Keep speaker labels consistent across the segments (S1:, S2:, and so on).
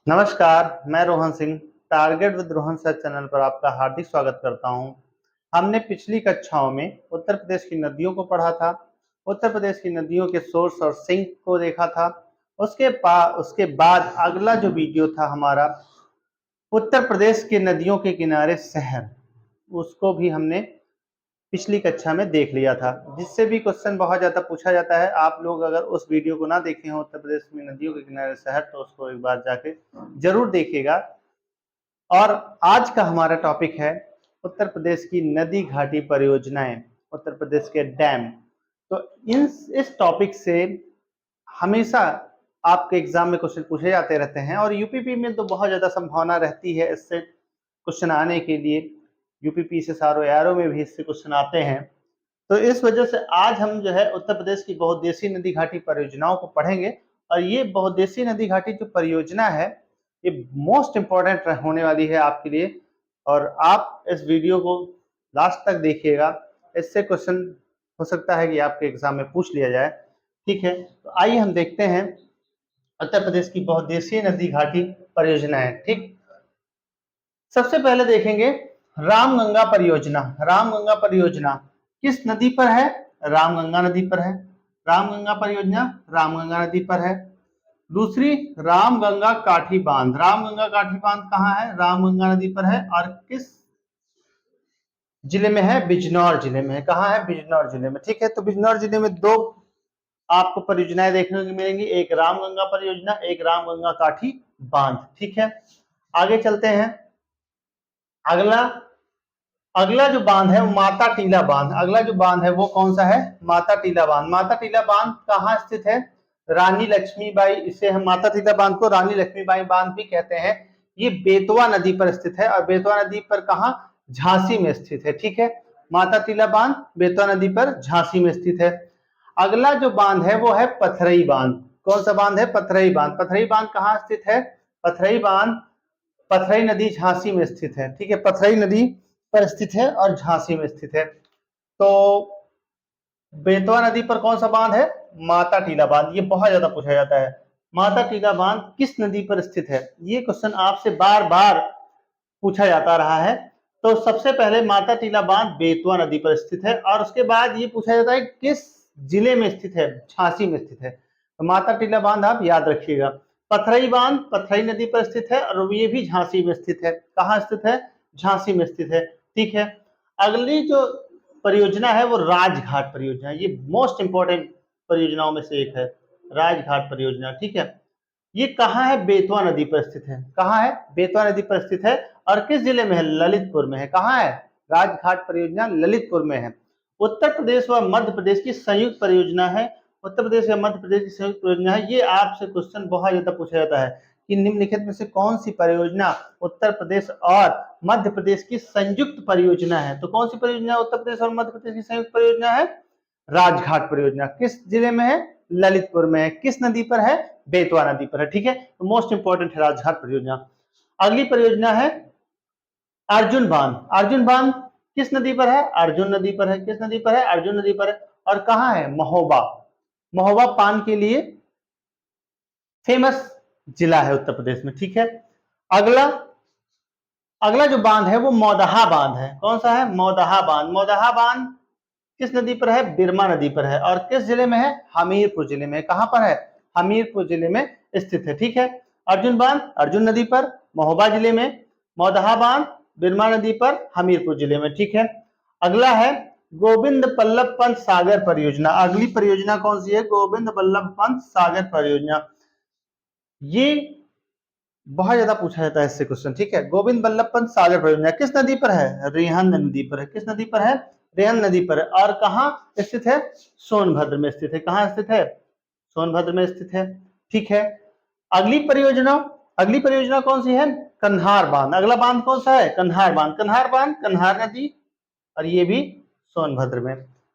S1: नमस्कार, मैं Rohan Singh target with Rohan sir channel पर आपका हार्दिक स्वागत करता हूं। हमने पिछली कक्षाओं में उत्तर प्रदेश की नदियों को पढ़ा था, उत्तर प्रदेश की नदियों के सोर्स और सिंक को देखा था। उसके बाद अगला जो वीडियो था हमारा उत्तर प्रदेश के नदियों के किनारे शहर, उसको भी हमने पिछली कक्षा में देख लिया था, जिससे भी क्वेश्चन बहुत ज़्यादा पूछा जाता है। आप लोग अगर उस वीडियो को ना देखे हों उत्तर प्रदेश में नदियों के किनारे शहर, तो उसको एक बार जाके जरूर देखिएगा। और आज का हमारा टॉपिक है उत्तर प्रदेश की नदी घाटी परियोजनाएं, उत्तर प्रदेश के डैम। तो इस टॉपिक से हमेशा आपके एग्जाम में क्वेश्चन पूछे जाते रहते हैं और यूपीपी में तो बहुत ज़्यादा संभावना रहती है इससे क्वेश्चन आने के लिए। यूपीपी से सारो एरो में भी इससे क्वेश्चन आते हैं। तो इस वजह से आज हम जो है उत्तर प्रदेश की बहुउद्देशीय नदी घाटी परियोजनाओं को पढ़ेंगे। और ये बहुउद्देशीय नदी घाटी जो परियोजना है, ये मोस्ट इम्पोर्टेंट होने वाली है आपके लिए। और आप इस वीडियो को लास्ट तक देखिएगा, इससे क्वेश्चन हो सकता है कि आपके एग्जाम में पूछ लिया जाए। ठीक है, तो आइए हम देखते हैं उत्तर प्रदेश की बहुउद्देशीय नदी घाटी परियोजनाएं। ठीक, सबसे पहले देखेंगे रामगंगा परियोजना। रामगंगा परियोजना किस नदी पर है? रामगंगा नदी पर है। रामगंगा परियोजना रामगंगा नदी पर है। दूसरी रामगंगा काठी बांध। रामगंगा काठी बांध कहाँ है? रामगंगा नदी पर है। और किस जिले में है? बिजनौर जिले में है। कहाँ है? बिजनौर जिले में। ठीक है, तो बिजनौर जिले में दो आपको परियोजनाएं देखने को मिलेंगी, एक रामगंगा परियोजना, एक रामगंगा काठी बांध। ठीक है, आगे चलते हैं। अगला अगला जो बांध है वो माता टीला बांध। अगला जो बांध है वो कौन सा है? माता टीला बांध। माता टीला बांध कहाँ स्थित है? रानी लक्ष्मीबाई, इसे हम माता टीला बांध को रानी लक्ष्मीबाई बांध भी कहते हैं। ये बेतवा नदी पर स्थित है। और बेतवा नदी पर कहाँ? झांसी में स्थित है। ठीक है, माता टीला बांध बेतवा नदी पर झांसी में स्थित है। अगला जो बांध है वो है पथरई बांध। कौन सा बांध है? पथरई बांध। पथरई बांध कहाँ स्थित है? पथरई बांध पथरई नदी झांसी में स्थित है। ठीक है, पथरई नदी पर स्थित है और झांसी में स्थित है। तो बेतवा नदी पर कौन सा बांध है? माता टीला बांध। ये बहुत ज्यादा पूछा जाता है, माता टीला बांध किस नदी पर स्थित है? ये क्वेश्चन आपसे बार बार पूछा जाता रहा है। तो सबसे पहले माता टीला बांध बेतवा नदी पर स्थित है, और उसके बाद ये पूछा जाता है किस जिले में स्थित है? झांसी में स्थित है। तो माता टीला बांध आप याद रखिएगा। पथरई बांध पथरई नदी पर स्थित है और ये भी झांसी में स्थित है। कहाँ स्थित है? झांसी में स्थित है। ठीक है, अगली जो परियोजना है वो राजघाट परियोजना। ये मोस्ट इंपोर्टेंट परियोजनाओं में से एक है, राजघाट परियोजना। ठीक है, ये कहाँ है? बेतवा नदी पर स्थित है। कहाँ है? बेतवा नदी पर स्थित है। और किस जिले में है? ललितपुर में है। कहाँ है? राजघाट परियोजना ललितपुर में है। उत्तर प्रदेश व मध्य प्रदेश की संयुक्त परियोजना है। उत्तर प्रदेश व मध्य प्रदेश की संयुक्त परियोजना है। ये आपसे क्वेश्चन बहुत ज्यादा पूछा जाता है कि निम्नलिखित में से कौन सी परियोजना उत्तर प्रदेश और मध्य प्रदेश की संयुक्त परियोजना है? तो कौन सी परियोजना उत्तर प्रदेश और मध्य प्रदेश की संयुक्त परियोजना है? राजघाट परियोजना। किस जिले में है? ललितपुर में है। किस नदी पर है? बेतवा नदी पर है। ठीक है, तो मोस्ट इंपोर्टेंट है राजघाट परियोजना। अगली परियोजना है अर्जुन बांध। अर्जुन बांध किस नदी पर है? अर्जुन नदी पर है। किस नदी पर है? अर्जुन नदी पर है। और कहाँ है? महोबा। महोबा पान के लिए फेमस जिला है उत्तर प्रदेश में। ठीक है, अगला अगला जो बांध है वो मौदहा बांध है। कौन सा है? मौदहा बांध। मौदहा बांध किस नदी पर है? बिरमा नदी पर है। और किस जिले में है? हमीरपुर जिले में। कहां पर है? हमीरपुर जिले में स्थित है। ठीक है, अर्जुन बांध अर्जुन नदी पर, महोबा जिले में। मौदहा बांध बिरमा नदी पर, हमीरपुर जिले में। ठीक है, अगला है गोविंद बल्लभ पंत सागर परियोजना। अगली परियोजना कौन सी है? गोविंद बल्लभ पंत सागर परियोजना। ये बहुत ज्यादा पूछा जाता है इससे क्वेश्चन। ठीक है, गोविंद बल्लभ पंत सागर परियोजना किस नदी पर है? रिहंद नदी पर है। किस नदी पर है? रिहंद नदी पर है। और कहाँ स्थित है? सोनभद्र में स्थित है। कहाँ स्थित है? सोनभद्र में स्थित है। ठीक है, अगली परियोजना अगली परियोजना कौन सी है? कन्हार बांध। अगला बांध कौन सा है? कन्हार बांध। कन्हार बांध कन्हार नदी, और ये भी सोनभद्र में।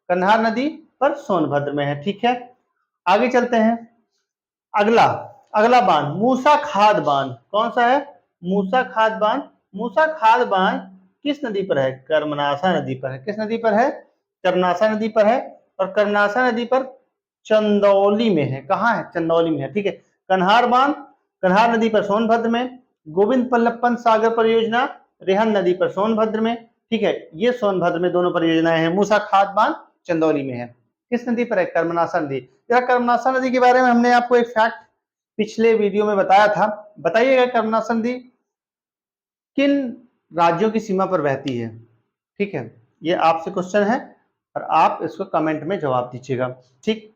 S1: कन्हार नदी पर सोनभद्र में है। ठीक है, आगे चलते हैं। अगला अगला बांध मूसा खाद बांध। कौन सा है? मूसा खाद बांध। मूसा खाद बांध किस नदी पर है? कर्मनासा नदी पर है। किस नदी पर है? कर्मनासा नदी पर है। और कर्मनासा नदी पर चंदौली में है। कहाँ है? चंदौली में है। ठीक है, कन्हार बांध कन्हार नदी पर सोनभद्र में, गोविंद बल्लभ पंत सागर परियोजना रेहन नदी पर सोनभद्र में, ठीक है, ये सोनभद्र में दोनों परियोजनाएं हैं। मूसा खाद बांध चंदौली में है। किस नदी पर है? कर्मनाशा नदी। कर्मनाशा नदी के बारे में हमने आपको एक फैक्ट पिछले वीडियो में बताया था, बताइएगा कर्मनाशा नदी किन राज्यों की सीमा पर बहती है? ठीक है, ये आपसे क्वेश्चन है और आप इसको कमेंट में जवाब दीजिएगा। ठीक,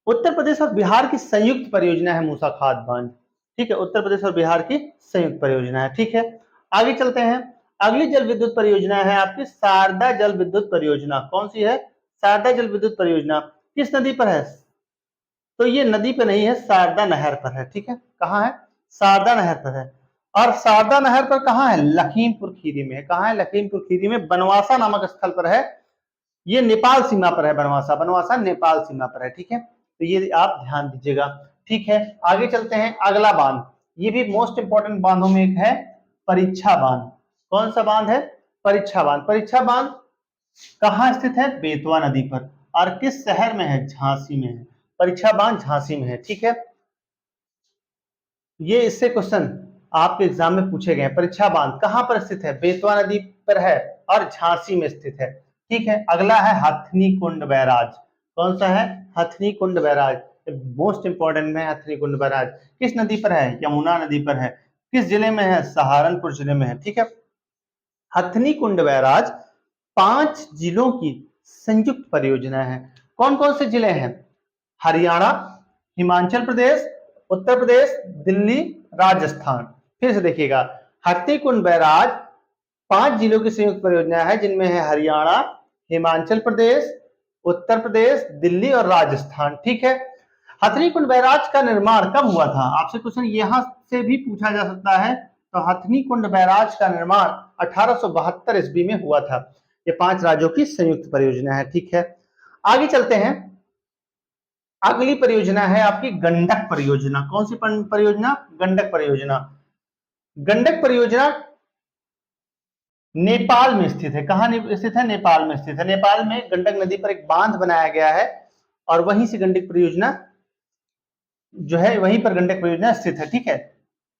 S1: उत्तर प्रदेश और बिहार की संयुक्त परियोजना है मूसा खाद बांध। ठीक है, उत्तर प्रदेश और बिहार की संयुक्त परियोजना है। ठीक है, आगे चलते हैं। अगली जल विद्युत परियोजना है आपकी शारदा जल विद्युत परियोजना। कौन सी है? शारदा जल विद्युत परियोजना। किस नदी पर है? तो ये नदी पे नहीं है, शारदा नहर पर है। ठीक है, कहाँ है? शारदा नहर पर है। और शारदा नहर पर कहाँ है? लखीमपुर खीरी में है। कहाँ है? लखीमपुर खीरी में, बनवासा नामक स्थल पर है। ये नेपाल सीमा पर है। बनवासा, बनवासा नेपाल सीमा पर है। ठीक है, तो ये आप ध्यान दीजिएगा। ठीक है, आगे चलते हैं। अगला बांध, ये भी मोस्ट इंपोर्टेंट बांधों में एक है, परीक्षा बांध। कौन सा बांध है? परीक्षा बांध। परीक्षा बांध कहाँ स्थित है? बेतवा नदी पर। और किस शहर में है? झांसी में है। परीक्षा बांध झांसी में है। ठीक है, ये इससे क्वेश्चन आपके एग्जाम में पूछे गए। परीक्षा बांध कहां पर स्थित है? बेतवा नदी पर है और झांसी में स्थित है। ठीक है, अगला है हथनी कुंड बैराज। कौन सा है? हथनी कुंड बैराज, मोस्ट इंपोर्टेंट में। हथनी कुंड बैराज किस नदी पर है? यमुना नदी पर है। किस जिले में है? सहारनपुर जिले में है। ठीक है, हथनी कुंड बैराज 5 जिलों की संयुक्त परियोजना है। कौन कौन से जिले हैं? हरियाणा, हिमाचल प्रदेश, उत्तर प्रदेश, दिल्ली, राजस्थान। फिर से देखिएगा, हथनी कुंड बैराज 5 जिलों की संयुक्त परियोजना है, जिनमें है हरियाणा, हिमाचल प्रदेश, उत्तर प्रदेश, दिल्ली और राजस्थान। ठीक है, हथनी कुंड बैराज का निर्माण कब हुआ था? आपसे क्वेश्चन यहां से भी पूछा जा सकता है। तो हथनी कुंड बैराज का निर्माण 1872 ईस्वी में हुआ था। ये 5 राज्यों की संयुक्त परियोजना है। ठीक है, आगे चलते हैं। अगली परियोजना है आपकी गंडक परियोजना। कौन सी परियोजना? गंडक परियोजना। गंडक परियोजना नेपाल में स्थित है। कहां स्थित है? नेपाल में स्थित है। नेपाल में गंडक नदी पर एक बांध बनाया गया है और वहीं से गंडक परियोजना जो है, वहीं पर गंडक परियोजना स्थित है। ठीक है,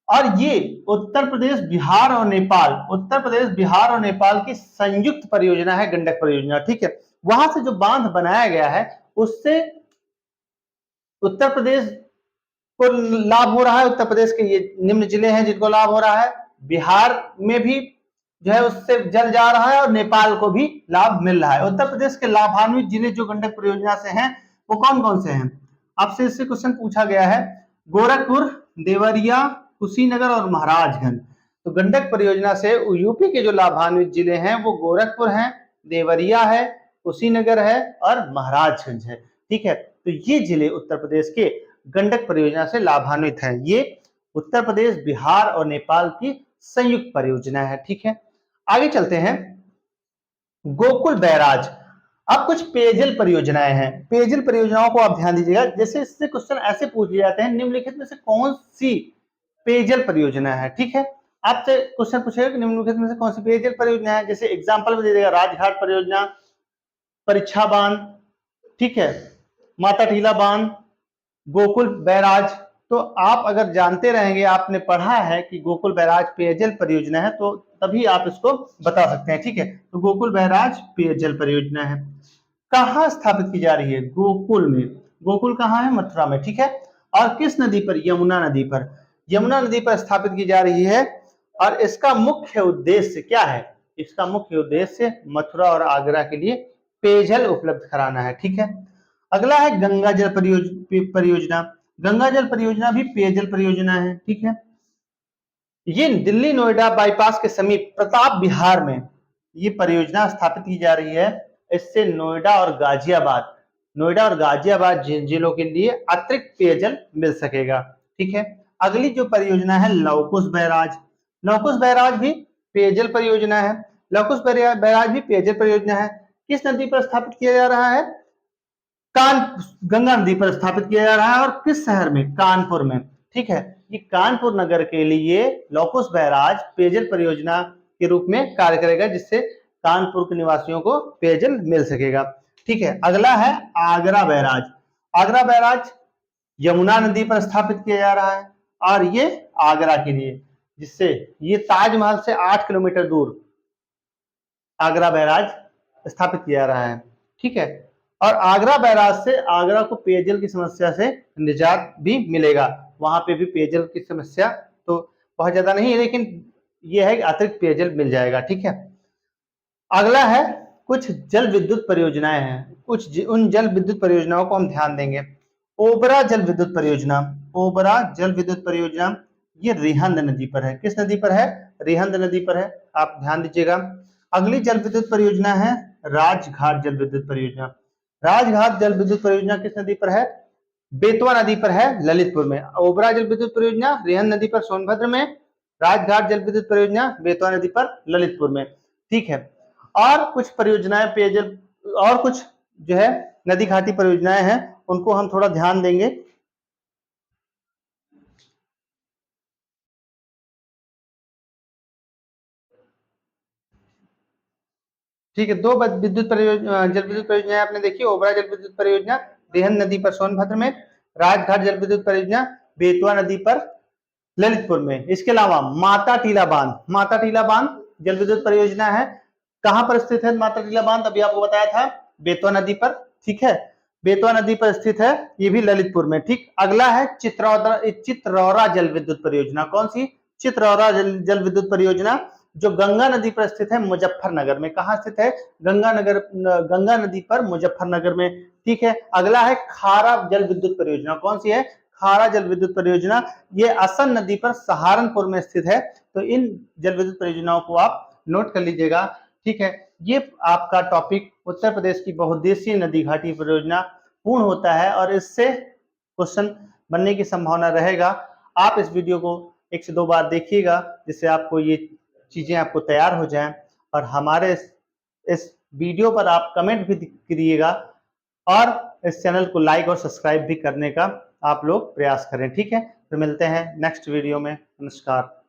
S1: और ये उत्तर प्रदेश, बिहार और नेपाल, उत्तर प्रदेश, बिहार और नेपाल की संयुक्त परियोजना है गंडक परियोजना। ठीक है, वहां से जो बांध बनाया गया है उससे उत्तर प्रदेश को लाभ हो रहा है। उत्तर प्रदेश के ये निम्न जिले हैं जिनको लाभ हो रहा है। बिहार में भी जो है उससे जल जा रहा है और नेपाल को भी लाभ मिल रहा है। उत्तर प्रदेश के लाभान्वित जिले जो गंडक परियोजना से हैं वो कौन कौन से हैं? आपसे इससे क्वेश्चन पूछा गया है। गोरखपुर, देवरिया, कुशीनगर और महाराजगंज। तो गंडक परियोजना से यूपी के जो लाभान्वित जिले हैं वो गोरखपुर हैं, देवरिया है, कुशीनगर है और महाराजगंज है। ठीक है, तो ये जिले उत्तर प्रदेश के गंडक परियोजना से लाभान्वित हैं। ये उत्तर प्रदेश, बिहार और नेपाल की संयुक्त परियोजना है। ठीक है, आगे चलते हैं। गोकुल बैराज। अब कुछ पेयजल परियोजनाएं हैं। पेयजल परियोजनाओं को आप ध्यान दीजिएगा। जैसे इससे क्वेश्चन ऐसे पूछ लिए जाते हैं, निम्नलिखित में से कौन सी पेयजल परियोजना है? ठीक है, आपसे क्वेश्चन पूछेगा कि निम्नलिखित में से कौन सी पेयजल परियोजना है। जैसे एग्जांपल में दे देगा, राजघाट परियोजना, परीक्षा बांध, ठीक है, माता टीला बांध, गोकुल बैराज। तो आप अगर जानते रहेंगे, आपने पढ़ा है कि गोकुल बैराज पेयजल परियोजना है, तो तभी आप इसको बता सकते हैं। ठीक है, तो गोकुल बैराज पेयजल परियोजना है। कहाँ स्थापित की जा रही है? गोकुल में। गोकुल कहाँ है? मथुरा में। ठीक है, और किस नदी पर? यमुना नदी पर। यमुना नदी पर स्थापित की जा रही है और इसका मुख्य उद्देश्य क्या है? इसका मुख्य उद्देश्य मथुरा और आगरा के लिए पेयजल उपलब्ध कराना है। ठीक है, अगला है गंगा जल परियोजना। गंगा जल परियोजना भी पेयजल परियोजना है। ठीक है, ये दिल्ली नोएडा बाईपास के समीप प्रताप बिहार में ये परियोजना स्थापित की जा रही है। इससे नोएडा और गाजियाबाद जिलों के लिए अतिरिक्त पेयजल मिल सकेगा। ठीक है, अगली जो परियोजना है लवकुश बैराज। लवकुश बैराज भी पेयजल परियोजना है। लवकुश बैराज भी पेयजल परियोजना है। किस नदी पर स्थापित किया जा रहा है? गंगा नदी पर स्थापित किया जा रहा है। और किस शहर में? कानपुर में। ठीक है, ये कानपुर नगर के लिए लवकुश बैराज पेयजल परियोजना के रूप में कार्य करेगा, जिससे कानपुर के निवासियों को पेयजल मिल सकेगा। ठीक है, अगला है आगरा बैराज। आगरा बैराज यमुना नदी पर स्थापित किया जा रहा है और ये आगरा के लिए, जिससे ये ताजमहल से 8 किलोमीटर दूर आगरा बैराज स्थापित किया रहा है। ठीक है, और आगरा बैराज से आगरा को पेयजल की समस्या से निजात भी मिलेगा। वहां पे भी पेयजल की समस्या तो बहुत ज्यादा नहीं है, लेकिन यह है कि अतिरिक्त पेयजल मिल जाएगा। ठीक है, अगला है कुछ जल विद्युत परियोजनाएं हैं। उन जल विद्युत परियोजनाओं को हम ध्यान देंगे। ओबरा जल विद्युत परियोजना, ओबरा जल विद्युत परियोजना ये रिहंद नदी पर है। किस नदी पर है? रिहंद नदी पर है, आप ध्यान दीजिएगा। अगली जल विद्युत परियोजना है राजघाट जल विद्युत परियोजना। राजघाट जल विद्युत परियोजना किस नदी पर है? बेतवा नदी पर है, ललितपुर में। ओबरा जल विद्युत परियोजना रिहंद नदी पर सोनभद्र में, राजघाट जल विद्युत परियोजना बेतवा नदी पर ललितपुर में। ठीक है, और कुछ परियोजनाएं पेयजल और कुछ जो है नदी घाटी परियोजनाएं हैं, उनको हम थोड़ा ध्यान देंगे। ठीक है, दो विद्युत परियोजना जल विद्युत परियोजनाएं आपने देखी। ओबरा जल विद्युत परियोजना रिहंद नदी पर सोनभद्र में, राजघाट जल विद्युत परियोजना बेतवा नदी पर ललितपुर में। इसके अलावा माता टीला बांध, माता टीला बांध जल विद्युत परियोजना है। कहां पर स्थित है माता टीला बांध? अभी आपको बताया था, बेतवा नदी पर। ठीक है, बेतवा नदी पर स्थित है, ये भी ललितपुर में। ठीक, अगला है चित्रौरा जल विद्युत परियोजना। कौन सी? चित्रौरा जल विद्युत परियोजना, जो गंगा नदी पर स्थित है, मुजफ्फरनगर में। कहां स्थित है? गंगा नदी पर मुजफ्फरनगर में। ठीक है, अगला है खारा जल विद्युत परियोजना। कौन सी है? खारा जल विद्युत परियोजना, ये असन नदी पर सहारनपुर में स्थित है। तो इन जल विद्युत परियोजनाओं को आप नोट कर लीजिएगा। ठीक है, ये आपका टॉपिक उत्तर प्रदेश की बहुउद्देशीय नदी घाटी परियोजना पूर्ण होता है, और इससे क्वेश्चन बनने की संभावना रहेगा। आप इस वीडियो को 1 से 2 बार देखिएगा, जिससे आपको ये चीजें आपको तैयार हो जाएं। और हमारे इस वीडियो पर आप कमेंट भी करिएगा, और इस चैनल को लाइक और सब्सक्राइब भी करने का आप लोग प्रयास करें। ठीक है, तो मिलते हैं नेक्स्ट वीडियो में। नमस्कार।